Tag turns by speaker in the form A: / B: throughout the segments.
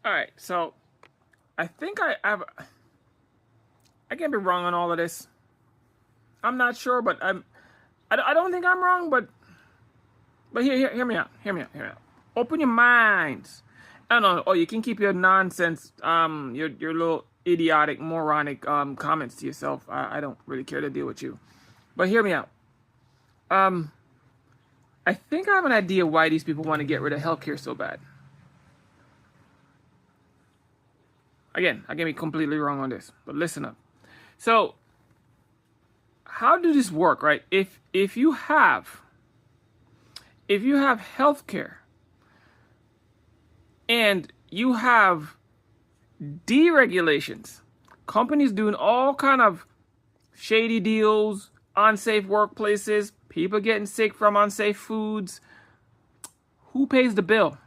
A: All right, so I think I can be wrong on all of this. I'm not sure, but I don't think I'm wrong, but hear me out. Hear me out. Open your minds. I don't know. Oh, you can keep your nonsense, your little idiotic, moronic comments to yourself. I don't really care to deal with you. But hear me out. Um, I think I have an idea why these people want to get rid of healthcare so bad. Again, I can be completely wrong on this, but listen up. So, how does this work, right? If you have healthcare and you have deregulations, companies doing all kind of shady deals, unsafe workplaces, people getting sick from unsafe foods, who pays the bill?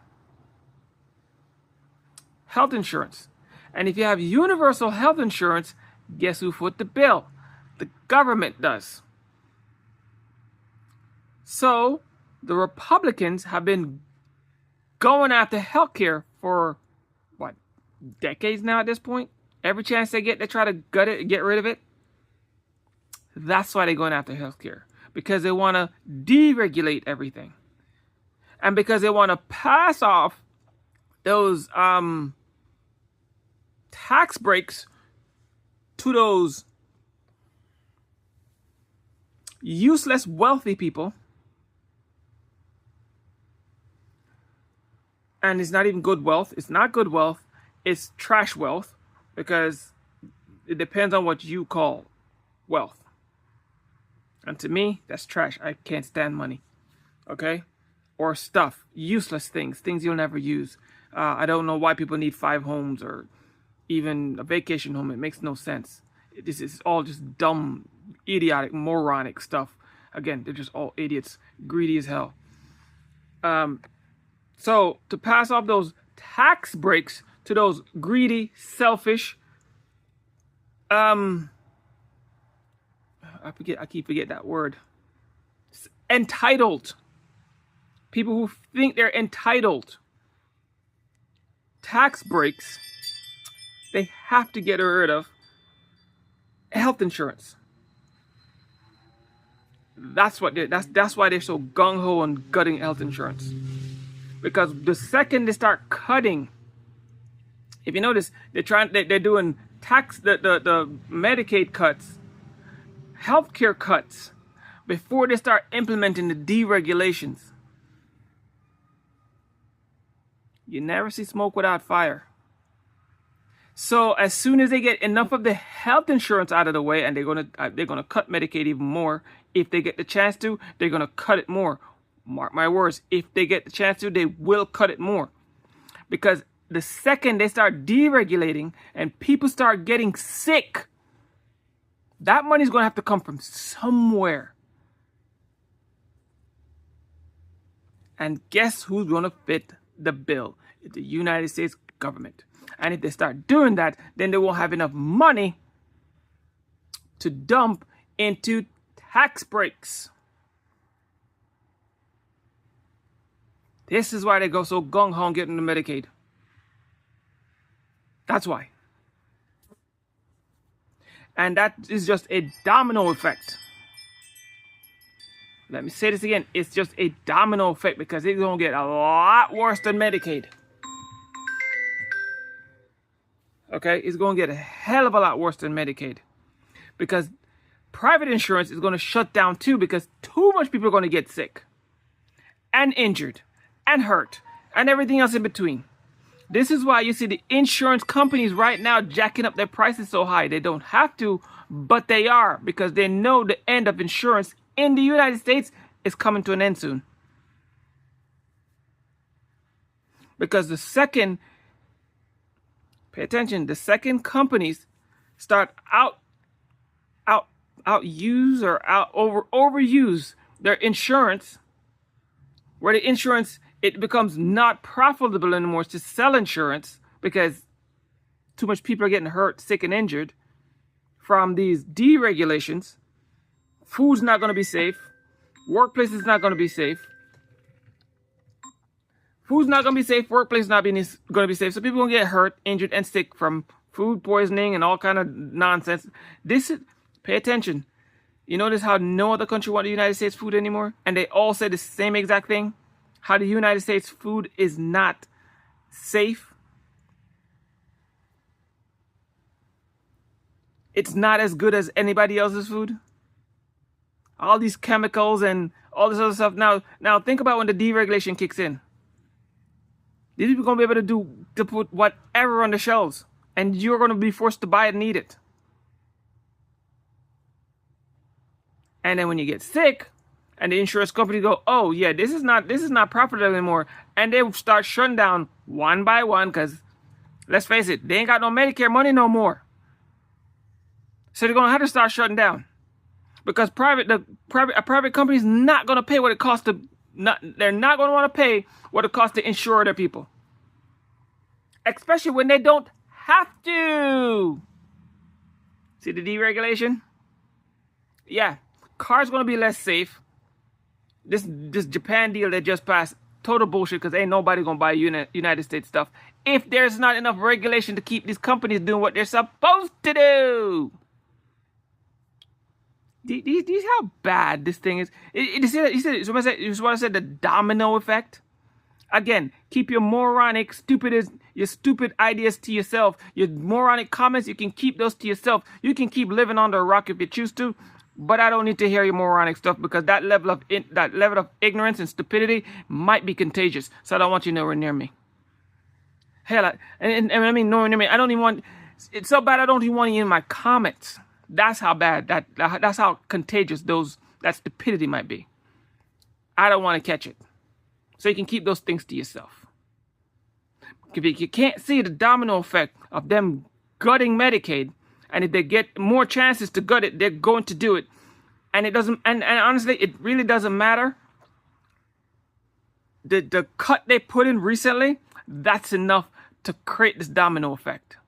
A: Health insurance. And if you have universal health insurance, guess who foot the bill? The government does. So the Republicans have been going after healthcare for what, decades now at this point? Every chance they get, they try to gut it and get rid of it. That's why they're going after healthcare. Because they want to deregulate everything. And because they want to pass off those tax breaks to those useless wealthy people. And it's not even good wealth. It's not good wealth. It's trash wealth, because it depends on what you call wealth. And to me, that's trash. I can't stand money. Okay? Or stuff. Useless things. Things you'll never use. I don't know why people need 5 homes or even a vacation home. It makes no sense. This is all just dumb, idiotic, moronic stuff. Again, they're just all idiots. Greedy as hell. So to pass off those tax breaks to those greedy, selfish, I keep forgetting that word. Entitled. People who think they're entitled. Tax breaks. They have to get rid of health insurance. That's why they're so gung ho on gutting health insurance. Because the second they start cutting, if you notice, they're doing the Medicaid cuts, healthcare cuts, before they start implementing the deregulations. You never see smoke without fire. So as soon as they get enough of the health insurance out of the way, and they're gonna cut Medicaid even more, if they get the chance to, they're gonna cut it more. Mark my words, if they get the chance to, they will cut it more. Because the second they start deregulating and people start getting sick, that money's gonna have to come from somewhere. And guess who's gonna fit the bill? It's the United States government. And if they start doing that, then they won't have enough money to dump into tax breaks. This is why they go so gung-ho on getting the Medicaid. That's why. And that is just a domino effect. Let me say this again. It's just a domino effect, because it's going to get a lot worse than Medicaid. Okay, it's going to get a hell of a lot worse than Medicaid, because private insurance is going to shut down too, because too much people are going to get sick and injured and hurt and everything else in between. This is why you see the insurance companies right now jacking up their prices so high. They don't have to, but they are, because they know the end of insurance in the United States is coming to an end soon. Because the second, pay attention, the second companies start overuse their insurance, where the insurance, it becomes not profitable anymore to sell insurance, because too much people are getting hurt, sick, and injured from these deregulations. Food's not going to be safe. Workplace is not going to be safe. Food's not going to be safe. Workplace not going to be safe. So people going to get hurt, injured, and sick from food poisoning and all kind of nonsense. Pay attention. You notice how no other country wants the United States food anymore? And they all say the same exact thing. How the United States food is not safe. It's not as good as anybody else's food. All these chemicals and all this other stuff. Now think about when the deregulation kicks in. These people are going to be able to put whatever on the shelves. And you're going to be forced to buy it and eat it. And then when you get sick, and the insurance company go, oh yeah, this is not profitable anymore, and they start shutting down one by one, because let's face it, they ain't got no Medicare money no more. So they're gonna have to start shutting down, because a private company is not gonna pay what it costs to. They're not gonna want to pay what it costs to insure their people, especially when they don't have to. See the deregulation? Yeah. Cars going to be less safe. This Japan deal that just passed, total bullshit, because ain't nobody going to buy United States stuff if there's not enough regulation to keep these companies doing what they're supposed to do. Do you see how bad this thing is? You see what I said, the domino effect? Again, keep your moronic, your stupid ideas to yourself. Your moronic comments, you can keep those to yourself. You can keep living under a rock if you choose to. But I don't need to hear your moronic stuff, because that level of ignorance and stupidity might be contagious. So I don't want you nowhere near me. Hell, and I mean nowhere near me. I don't even want. It's so bad I don't even want you in my comments. That's how bad that's how contagious that stupidity might be. I don't want to catch it. So you can keep those things to yourself. If you can't see the domino effect of them gutting Medicaid. And if they get more chances to gut it, they're going to do it. And it doesn't, and honestly, it really doesn't matter. The cut they put in recently, that's enough to create this domino effect.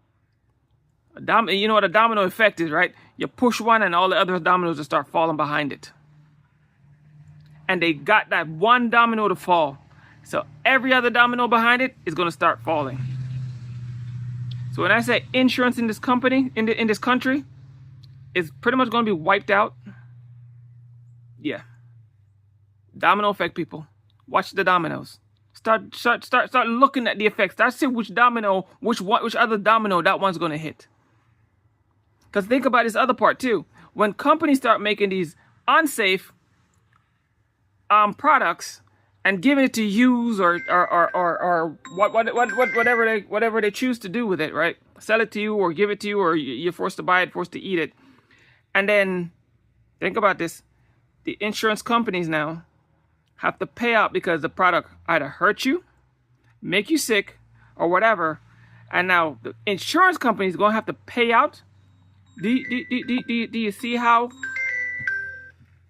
A: You know what a domino effect is, right? You push one and all the other dominoes will start falling behind it. And they got that one domino to fall. So every other domino behind it is going to start falling. So when I say insurance in this company, in this country, is pretty much going to be wiped out. Yeah. Domino effect, people. Watch the dominoes. Start looking at the effects. Start seeing which other domino that one's going to hit. Because think about this other part too. When companies start making these unsafe products and giving it to use or whatever they choose to do with it, right? Sell it to you or give it to you, or you're forced to buy it, forced to eat it. And then think about this. The insurance companies now have to pay out because the product either hurt you, make you sick, or whatever. And now the insurance companies are going to have to pay out. Do you see how?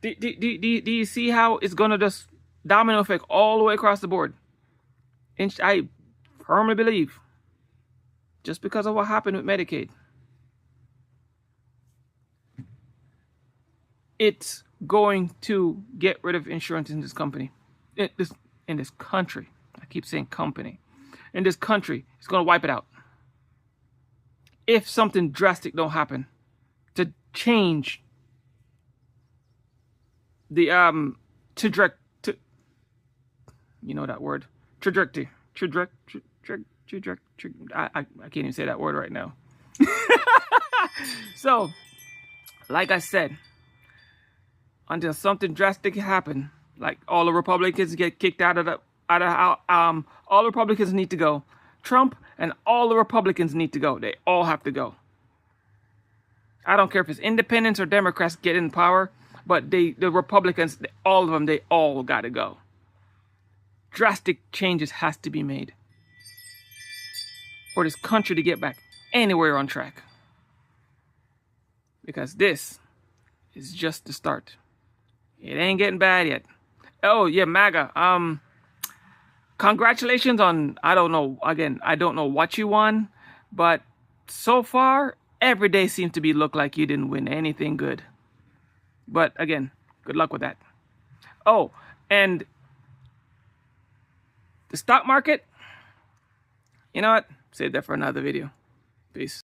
A: Do you see how it's going to just domino effect all the way across the board? And I firmly believe, just because of what happened with Medicaid, it's going to get rid of insurance in this company. In this country. I keep saying company. In this country, it's going to wipe it out. If something drastic don't happen to change the you know that word, trajectory. I can't even say that word right now. So, like I said, until something drastic happen, like all the Republicans get kicked out of all the Republicans need to go. Trump and all the Republicans need to go. They all have to go. I don't care if it's independents or Democrats get in power, but the Republicans, all of them, they all got to go. Drastic changes has to be made for this country to get back anywhere on track. Because this is just the start. It ain't getting bad yet. Oh, yeah, MAGA. Congratulations on, I don't know what you won, but so far, every day seems to look like you didn't win anything good. But again, good luck with that. Oh, and The stock market, you know what? Save that for another video. Peace.